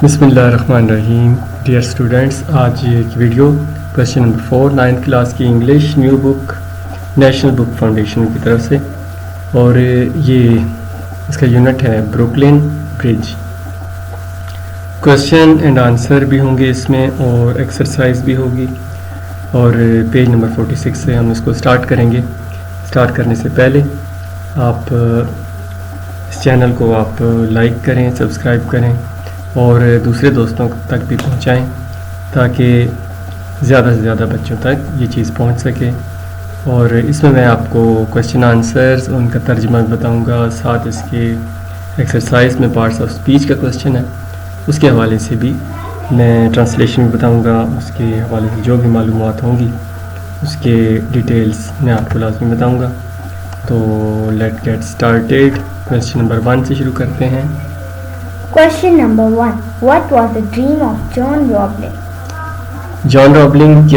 بسم اللہ الرحمن الرحیم. ڈیئر اسٹوڈنٹس، آج یہ ایک video question number 4 9th class کی انگلش نیو بک نیشنل بک فاؤنڈیشن کی طرف سے، اور یہ اس کا یونٹ ہے Brooklyn bridge. Question and answer بھی ہوں گے اس میں، اور ایکسرسائز بھی ہوگی، اور پیج نمبر 46 سے ہم اس کو سٹارٹ کریں گے. سٹارٹ کرنے سے پہلے آپ اس چینل کو آپ لائک کریں، سبسکرائب کریں اور دوسرے دوستوں تک بھی پہنچائیں تاکہ زیادہ سے زیادہ بچوں تک یہ چیز پہنچ سکے. اور اس میں آپ کو کویشچن آنسرز ان کا ترجمہ بتاؤں گا، ساتھ اس کے ایکسرسائز میں پارٹس آف اسپیچ کا کویشچن ہے، اس کے حوالے سے بھی میں ٹرانسلیشن بھی بتاؤں گا. اس کے حوالے سے جو بھی معلومات ہوں گی اس کے ڈیٹیلز میں آپ کو لازمی بتاؤں گا. تو let get started. Question number 1 سے شروع کرتے ہیں. Question number 1. What was the dream of John Roebling? جان رابلنگ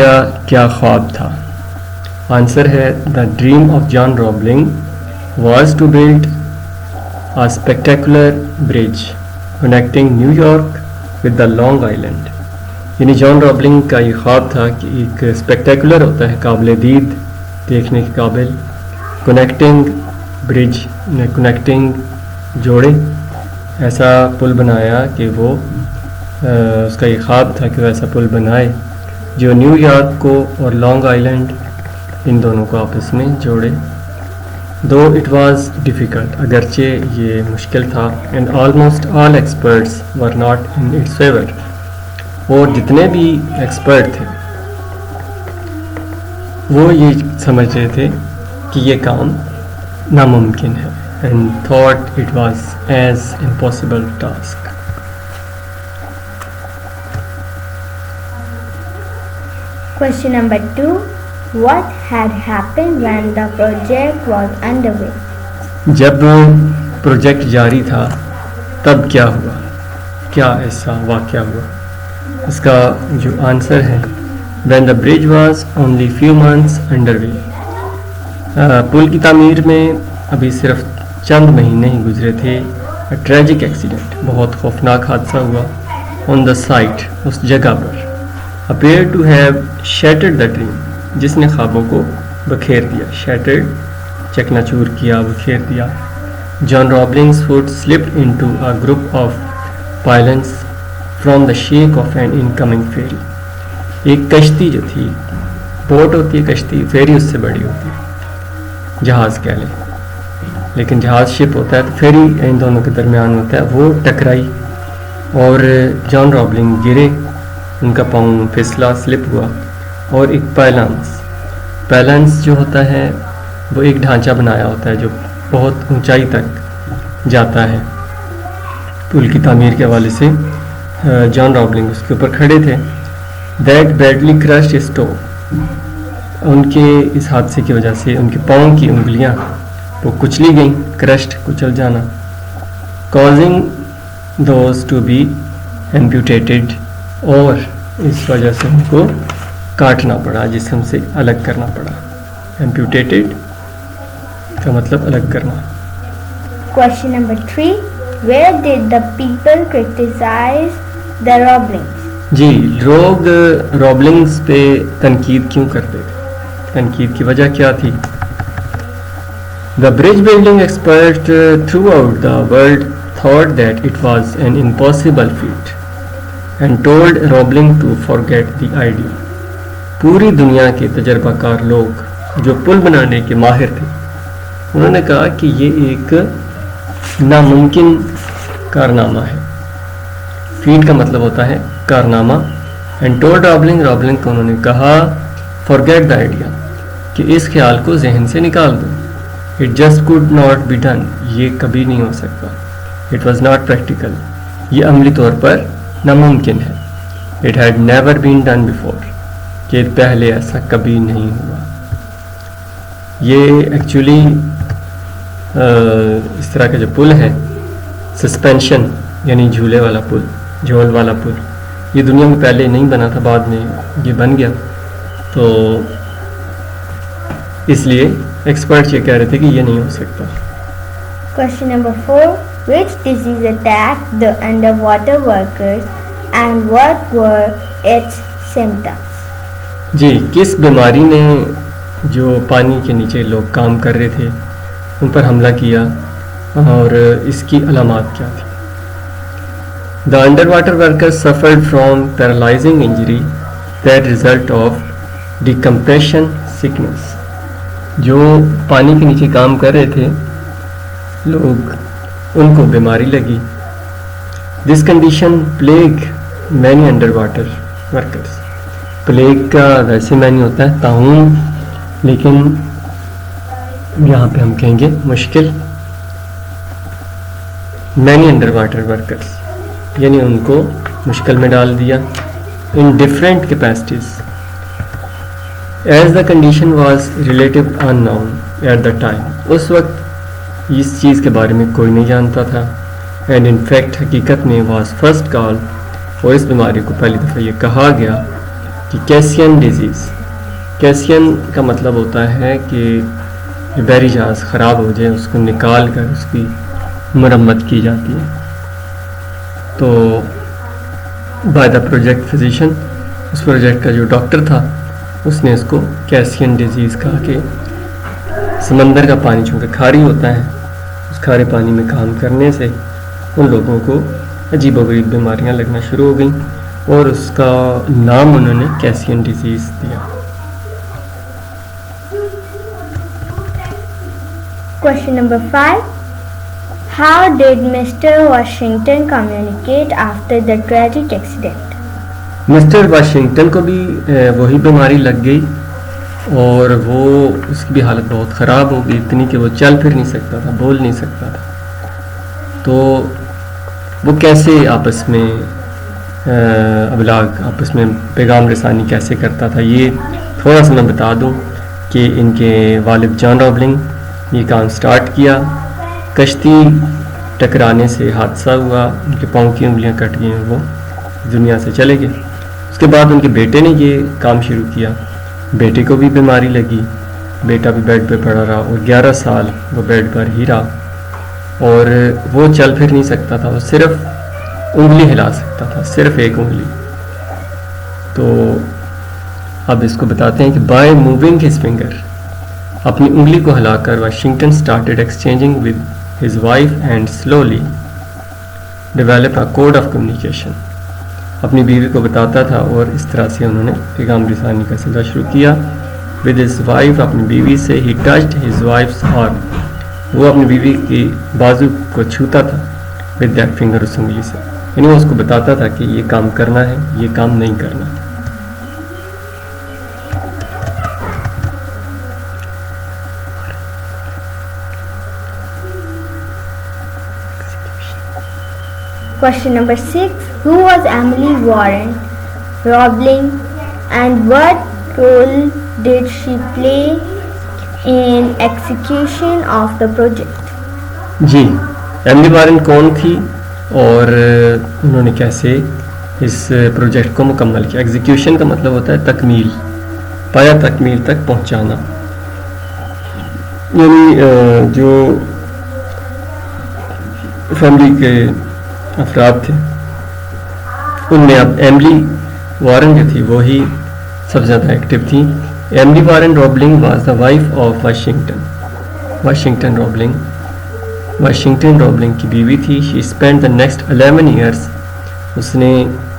کیا خواب تھا؟ آنسر ہے the dream of John Roebling was to build a spectacular bridge connecting New York with the Long Island. یعنی John رابلنگ کا یہ خواب تھا کہ ایک اسپیکٹیکولر ہوتا ہے، قابل دید، دیکھنے کے قابل، کنیکٹنگ برج، کنیکٹنگ جوڑے، ایسا پل بنایا کہ وہ اس کا یہ خواب تھا کہ وہ ایسا پل بنائے جو نیو یارک کو اور لانگ آئیلینڈ ان دونوں کو آپس میں جوڑے. دو اٹ واز ڈیفیکلٹ، اگرچہ یہ مشکل تھا، and almost all experts were not in its favour, اور جتنے بھی ایکسپرٹ تھے وہ یہ سمجھ رہے تھے کہ یہ کام ناممکن ہے، and thought it was as impossible task. Question number 2. What had happened when the project was underway? جب پروجیکٹ جاری تھا تب کیا ہوا؟ کیا ایسا واقعہ ہوا؟ اس کا جو آنسر ہے when the bridge was only few months underway. پل کی تعمیر میں ابھی صرف چند مہینے ہی گزرے تھے. ٹریجک ایکسیڈنٹ، بہت خوفناک حادثہ ہوا. آن دا سائٹ، اس جگہ پر. Appear to have shattered the dream, جس نے خوابوں کو بکھیر دیا. شیٹرڈ، چکنا چور کیا، بکھیر دیا. John Roebling's foot slipped into a group of pilings from the shake of an incoming ferry. ایک کشتی جو تھی، بوٹ ہوتی ہے کشتی، فیری اس سے بڑی ہوتی ہے، جہاز کہہ لیں، لیکن جہاز شپ ہوتا ہے تو فیری ان دونوں کے درمیان ہوتا ہے. وہ ٹکرائی اور جان رابلنگ گرے، ان کا پاؤں پھسلا، سلپ ہوا. اور ایک پیلنس جو ہوتا ہے وہ ایک ڈھانچہ بنایا ہوتا ہے جو بہت اونچائی تک جاتا ہے. پل کی تعمیر کے حوالے سے جان رابلنگ اس کے اوپر کھڑے تھے. That badly crushed his toe, ان کے اس حادثے کی وجہ سے ان کے پاؤں کی انگلیاں وہ کچلی گئیں. کرشڈ، کچل جانا. کازنگ دوز ٹو بی ایمپیوٹیٹڈ، اور اس وجہ سے ان کو کاٹنا پڑا، جسم سے الگ کرنا پڑا. ایمپیوٹیٹڈ کا مطلب الگ کرنا. Question number 3. Where did the people criticize the Roeblings? جی، لوگ رابلنگز پہ تنقید کیوں کرتے تھے؟ تنقید کی وجہ کیا تھی؟ The bridge building experts throughout the world thought that it was an impossible feat and told Roebling to forget the idea. پوری دنیا کے تجربہ کار لوگ جو پل بنانے کے ماہر تھے، انہوں نے کہا کہ یہ ایک ناممکن کارنامہ ہے. فیٹ کا مطلب ہوتا ہے کارنامہ. and told Roebling کو انہوں نے کہا forget the idea، کہ اس خیال کو ذہن سے نکال دو. It just could not be done، یہ کبھی نہیں ہو سکتا. It was not practical، یہ عملی طور پر ناممکن ہے. It had never been done before، کہ پہلے ایسا کبھی نہیں ہوا. یہ ایکچولی اس طرح کا جو پل ہے، سسپینشن یعنی جھولے والا پل، جھول والا پل، یہ دنیا میں پہلے نہیں بنا تھا، بعد میں یہ بن گیا. تو اس لیے ایکسپرٹ یہ کہہ رہے تھے کہ یہ نہیں ہو سکتا. Question number 4. Which disease attacked the underwater workers and what were its symptoms? جی کس بیماری نے جو پانی کے نیچے لوگ کام کر رہے تھے ان پر حملہ کیا اور اس کی علامات کیا تھی؟ The underwater workers suffered from paralyzing injury that result of decompression sickness. جو پانی کے نیچے کام کر رہے تھے لوگ ان کو بیماری لگی. This condition plagued many underwater workers. Plague کا ویسے معنی ہوتا ہے طاعون، لیکن یہاں پہ ہم کہیں گے مشکل. many underwater workers یعنی ان کو مشکل میں ڈال دیا. in different capacities as the condition was relative unknown at the time. اس وقت اس چیز کے بارے میں کوئی نہیں جانتا تھا. and in fact حقیقت میں was first called, اور اس بیماری کو پہلی دفعہ یہ کہا گیا کہ کیسین ڈیزیز. کیسین کا مطلب ہوتا ہے کہ جو بحری جہاز خراب ہو جائے اس کو نکال کر اس کی مرمت کی جاتی ہے. تو بائی دا پروجیکٹ فزیشین، اس پروجیکٹ کا جو ڈاکٹر تھا اس نے اس کو کیسین ڈیزیز کہا کہ سمندر کا پانی چونکہ کھاری ہوتا ہے، اس کھارے پانی میں کام کرنے سے ان لوگوں کو عجیب و غریب بیماریاں لگنا شروع ہو گئیں اور اس کا نام انہوں نے کیسین ڈیزیز دیا. Question number 5. How did Mr. Washington communicate after the tragic accident? Mister Washington کو بھی وہی بیماری لگ گئی اور وہ اس کی بھی حالت بہت خراب ہو گئی، اتنی کہ وہ چل پھر نہیں سکتا تھا، بول نہیں سکتا تھا. تو وہ کیسے آپس میں ابلاغ، آپس میں پیغام رسانی کیسے کرتا تھا، یہ تھوڑا سا میں بتا دوں کہ ان کے والد جان رابلنگ یہ کام سٹارٹ کیا. کشتی ٹکرانے سے حادثہ ہوا، ان کے پاؤں کی انگلیاں کٹ گئیں اور وہ دنیا سے چلے گئے. اس کے بعد ان کے بیٹے نے یہ کام شروع کیا. بیٹے کو بھی بیماری لگی، بیٹا بھی بیڈ پہ پڑا رہا اور 11 سال وہ بیڈ پر ہی رہا اور وہ چل پھر نہیں سکتا تھا، وہ صرف انگلی ہلا سکتا تھا، صرف ایک انگلی. تو اب اس کو بتاتے ہیں کہ بائی موونگ ہز فنگر، اپنی انگلی کو ہلا کر Washington started exchanging with his wife and slowly develop a code of communication. اپنی بیوی کو بتاتا تھا اور اس طرح سے انہوں نے پیغام رسانی کا سلسلہ شروع کیا. ود ہز وائف، اپنی بیوی سے. ہی ٹچڈ ہز وائفس آرم، وہ اپنی بیوی کی بازو کو چھوتا تھا ود دیٹ فنگر، اس انگلی سے. یعنی وہ اس کو بتاتا تھا کہ یہ کام کرنا ہے، یہ کام نہیں کرنا. Question number 6. Who was Emily Warren Roebling and what role did she play in execution of the project? جی ایملی وارن کون تھی اور انہوں نے کیسے اس پروجیکٹ کو مکمل کیا؟ ایگزیکیوشن کا مطلب ہوتا ہے تکمیل، پایا تکمیل تک پہنچانا. یعنی جو فیملی کے افراد تھے ان میں اب ایملی وارن جو تھی وہی سب سے زیادہ ایکٹیو تھیں. Emily Warren Roebling was the wife of Washington. Washington Roebling کی بیوی تھی. She spend the next 11 years, اس نے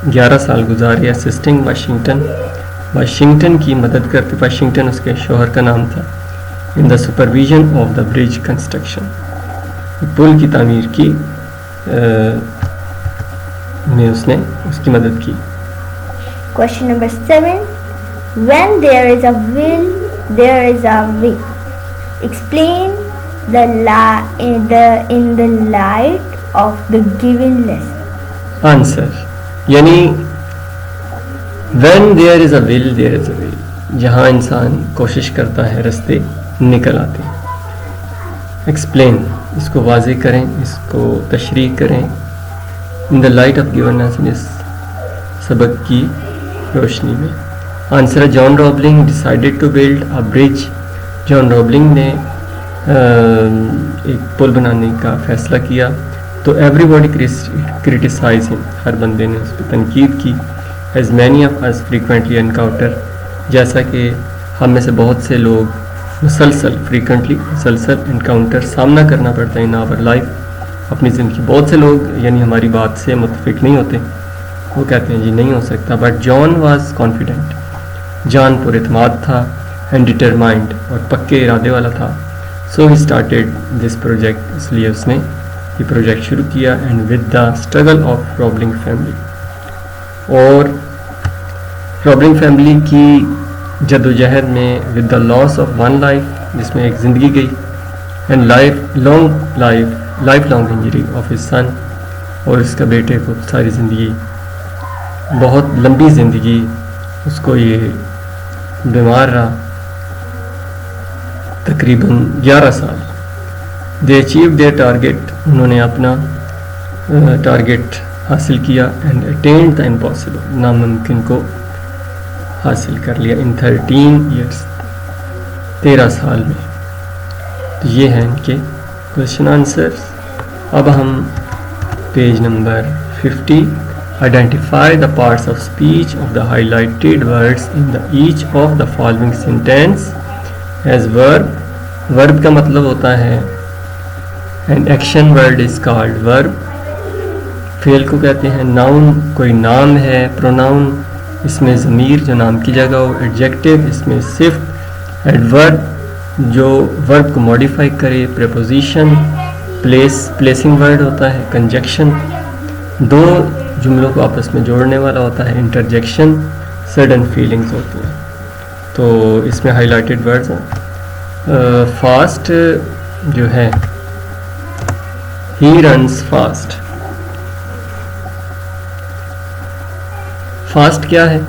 11 سال گزارے اسسٹنگ واشنگٹن کی مدد کرتے. واشنگٹن اس کے شوہر کا نام تھا. In the supervision of the bridge construction, پل کی تعمیر کی میں اس نے اس کی مدد کی. Question number 7. When there is a will, there is a way. Explain in the light of the given lesson. Answer یعنی when there is a will, there is a way. جہاں انسان کوشش کرتا ہے رستے نکل آتے ہیں. Explain اس کو واضح کریں، اس کو تشریح کریں. In the light of given lesson، اس سبق کی روشنی میں. Answer John Roebling decided to build a bridge. John Roebling نے ایک پل بنانے کا فیصلہ کیا. تو ایوری باڈی کرٹیسائز ہم، ہر بندے نے اس پہ تنقید کی. As many of us frequently encounter, جیسا کہ ہم میں سے بہت سے لوگ مسلسل انکاؤنٹر سامنا کرنا پڑتا ہے ان آور لائف، اپنی زندگی. بہت سے لوگ یعنی ہماری بات سے متفق نہیں ہوتے، وہ کہتے ہیں جی نہیں ہو سکتا. بٹ جان واز کانفیڈنٹ، جان پر اعتماد تھا، اینڈ ڈٹرمائنڈ، اور پکے ارادے والا تھا. سو ہی اسٹارٹیڈ دس پروجیکٹ، اس لیے اس نے یہ پروجیکٹ شروع کیا. And with the struggle of Roebling family, اور رابلنگ فیملی کی جد و جہد میں، with the loss of one life, جس میں ایک زندگی گئی، and lifelong injury of his son, اور اس کا بیٹے کو ساری زندگی، بہت لمبی زندگی اس کو یہ بیمار رہا، تقریباً 11 سال. دے اچیو دیئر ٹارگیٹ، انہوں نے اپنا ٹارگیٹ حاصل کیا. اینڈ اٹینڈ دا امپاسبل، ناممکن کو حاصل کر لیا. ان 13 ایئرس، 13 سال میں. تو یہ ہیں ان کے کوشچن آنسرس. اب ہم page number 50. Identify the parts of speech of the high lighted words in the each of the following sentence as ورب. ورب کا مطلب ہوتا ہے an action word is called ورب. فعل کو کہتے ہیں ناؤن، کوئی نام ہے. پروناؤن، اس میں ضمیر جو نام کی جگہ ہو. ایڈجیکٹو، اس میں صفت. ایڈورب، جو ورب کو ماڈیفائی کرے. پریپوزیشن، پلیسنگ ورڈ ہوتا ہے. کنجکشن، دو جملوں کو آپس میں جوڑنے والا ہوتا ہے. انٹرجیکشن، سڈن فیلنگز ہوتی ہیں. تو اس میں ہائی لائٹڈ ورڈز ہیں. فاسٹ جو ہے، ہی رنس فاسٹ. فاسٹ کیا ہے؟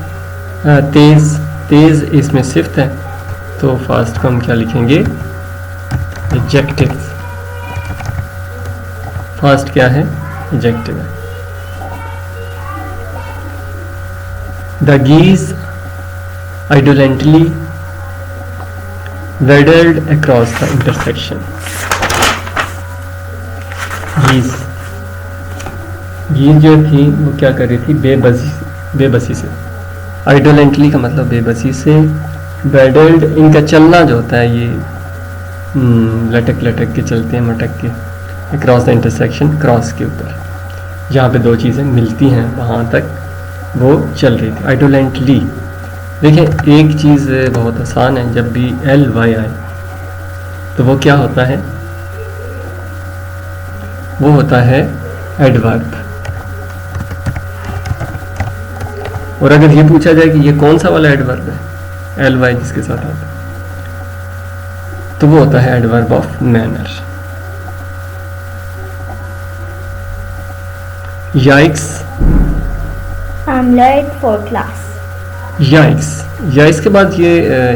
تیز. تیز اس میں صفت ہے، تو فاسٹ کو ہم کیا لکھیں گے؟ ایڈجیکٹو. فاسٹ کیا ہے؟ ایڈجیکٹو ہے. The geese indolently waddled across the intersection. Geese جو تھی وہ کیا کر رہی تھی؟ بے بسی سے. آئیڈولنٹلی کا مطلب بے بسی سے. ویڈلڈ، ان کا چلنا جو ہوتا ہے یہ لٹک کے چلتے ہیں، مٹک کے. اکراس دا انٹرسیکشن، کراس کے اوپر جہاں پہ دو چیزیں ملتی ہیں وہاں تک وہ چل رہی تھی. آئیڈولنٹلی. دیکھیں ایک چیز بہت آسان ہے، جب بھی ly آئے تو وہ کیا ہوتا ہے؟ وہ ہوتا ہے ایڈورب. اور اگر یہ پوچھا جائے کہ یہ کون سا والا ایڈورب ہے، ly جس کے ساتھ آتا ہے، تو وہ ہوتا ہے adverb of manner. یائکس. I'm late for class. یائکس کے بعد یہ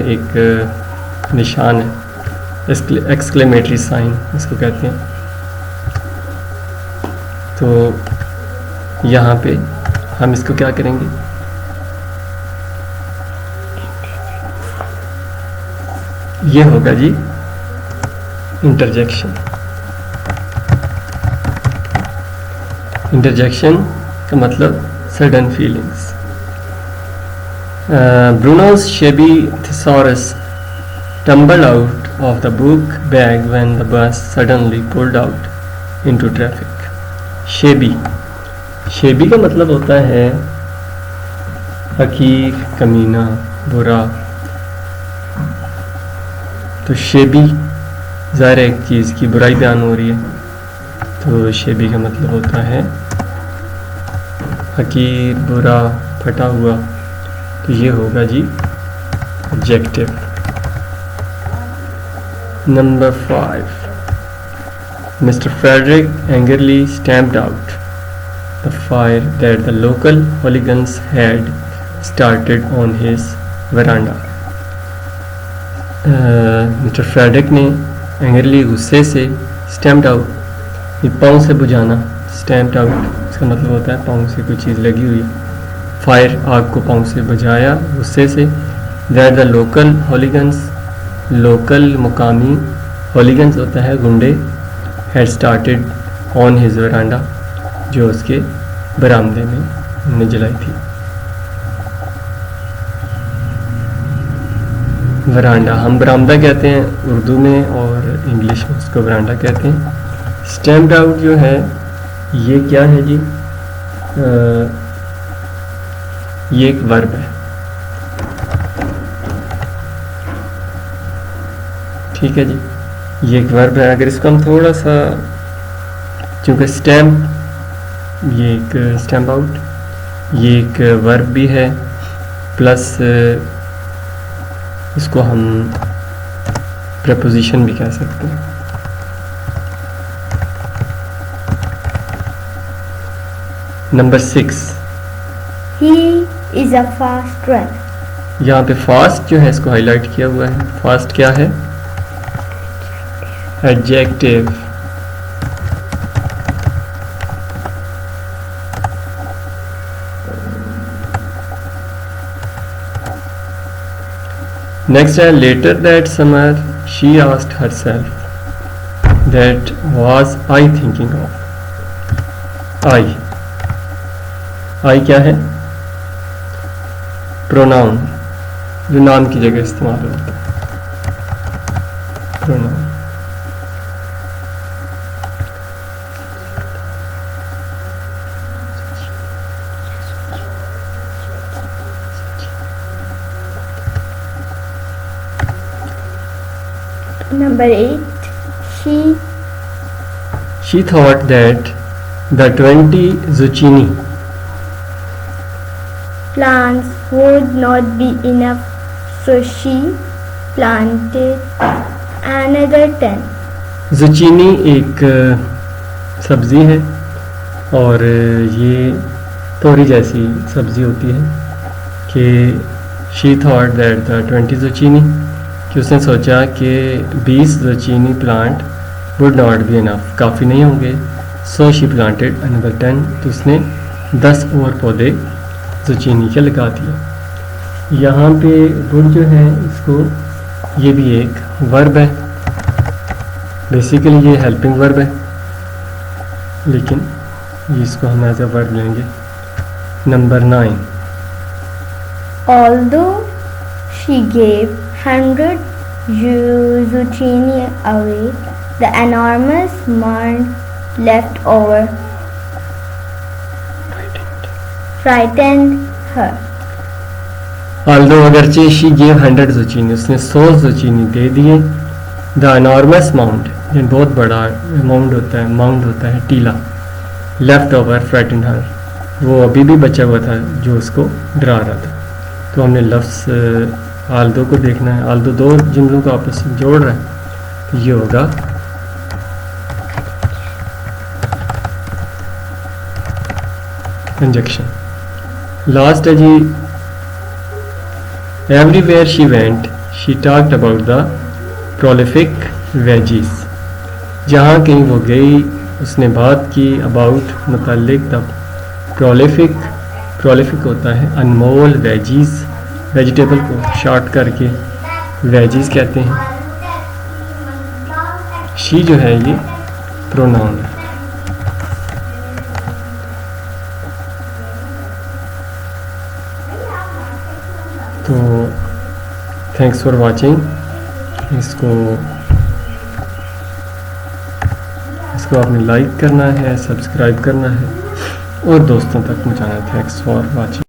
ایک نشان ہے، ایکسکلیمیٹری سائن اس کو کہتے ہیں. تو یہاں پہ ہم اس کو کیا کریں گے؟ یہ ہوگا جی انٹرجیکشن. انٹرجیکشن کا مطلب sudden feelings. Bruno's shabby thesaurus tumbled out of the book bag when the bus suddenly pulled out into traffic. Shabby کا مطلب ہوتا ہے حقیر، کمینہ، برا. تو shabby ظاہر ایک چیز کی برائی بیان ہو رہی ہے، تو shabby کا مطلب ہوتا ہے حقیر، برا، پھٹا ہوا. تو یہ ہوگا جی adjective. Number 5. Mr. Frederick angrily stamped out the fire that the local hooligans had started on his veranda. Mr. Frederick نے angrily غصے سے stamped out، پاؤں سے بجھانا. stamped out اس کا مطلب ہوتا ہے پاؤں سے کوئی چیز لگی ہوئی ہے. فائر، آگ کو پاؤں سے بجھایا غصے سے. دیٹ دا لوکل ہولیگنس، لوکل مقامی، ہولیگنس ہوتا ہے گنڈے. ہیڈ اسٹارٹیڈ آن ہز ورانڈا، جو اس کے برآمدے میں نے جلائی تھی. ورانڈا ہم برآمدہ کہتے ہیں اردو میں، اور انگلش میں اس کو ورانڈا کہتے ہیں. اسٹیمپڈ آؤٹ جو ہے یہ کیا ہے جی؟ یہ ایک ورب ہے. ٹھیک ہے جی، یہ ایک ورب ہے. اگر اس کو ہم تھوڑا سا، چونکہ اسٹیمپ، یہ ایک اسٹیمپ آؤٹ، یہ ایک ورب بھی ہے، پلس اس کو ہم پریپوزیشن بھی کہہ سکتے ہیں. Number 6، He is a fast runner. یہاں پہ فاسٹ جو ہے اس کو ہائی لائٹ کیا ہوا ہے. فاسٹ کیا ہے؟ ایڈجیکٹیو. نیکسٹ ہے later that summer she asked herself that was I thinking of. I کیا ہے؟ پروناؤن، جو نام کی جگہ استعمال ہوتا ہے. Pronoun. Number 8, She thought that the 20 zucchini plants would not be enough, so she planted another 10. Zucchini ایک سبزی ہے، اور یہ توری جیسی سبزی ہوتی ہے. کہ she thought that the 20 zucchini، کہ اس نے سوچا کہ 20 zucchini plant would not be enough، کافی نہیں ہوں گے. so she planted another 10، تو اس نے 10 اور پودے زچینی کے لگا دیے. یہاں پہ would جو ہے اس کو، یہ بھی ایک ورب ہے. بیسیکلی یہ ہیلپنگ ورب ہے، لیکن اس کو ہم ایز اے ورب لیں گے. Number 9، Although she gave 100 zucchini away, the enormous amount left over frightened her. although اگرچہ she gave 100 زچینی، اس نے 100 زچینی دے دیے. the enormous amount، یہ بہت بڑا اماؤنٹ ہوتا ہے، اماؤنٹ ہوتا ہے ٹیلا. left over frightened her، وہ ابھی بھی بچا ہوا تھا جو اس کو ڈرا رہا تھا. تو ہم نے لفظ آلدو کو دیکھنا ہے. آلدو دو جملوں کو آپس میں جوڑ رہا ہے، یہ ہوگا کنجکشن. لاسٹ ہے جی، everywhere she went she talked about the prolific veggies. جہاں کہیں وہ گئی اس نے بات کی اباؤٹ، متعلق. دا پرولیفک ہوتا ہے انمول ویجیز، ویجیٹیبل کو شارٹ کر کے ویجیز کہتے ہیں. شی جو ہے یہ پروناؤن ہے. تو تھینکس فار واچنگ. اس کو آپ نے لائک کرنا ہے، سبسکرائب کرنا ہے، اور دوستوں تک پہنچانا ہے. Thanks for watching.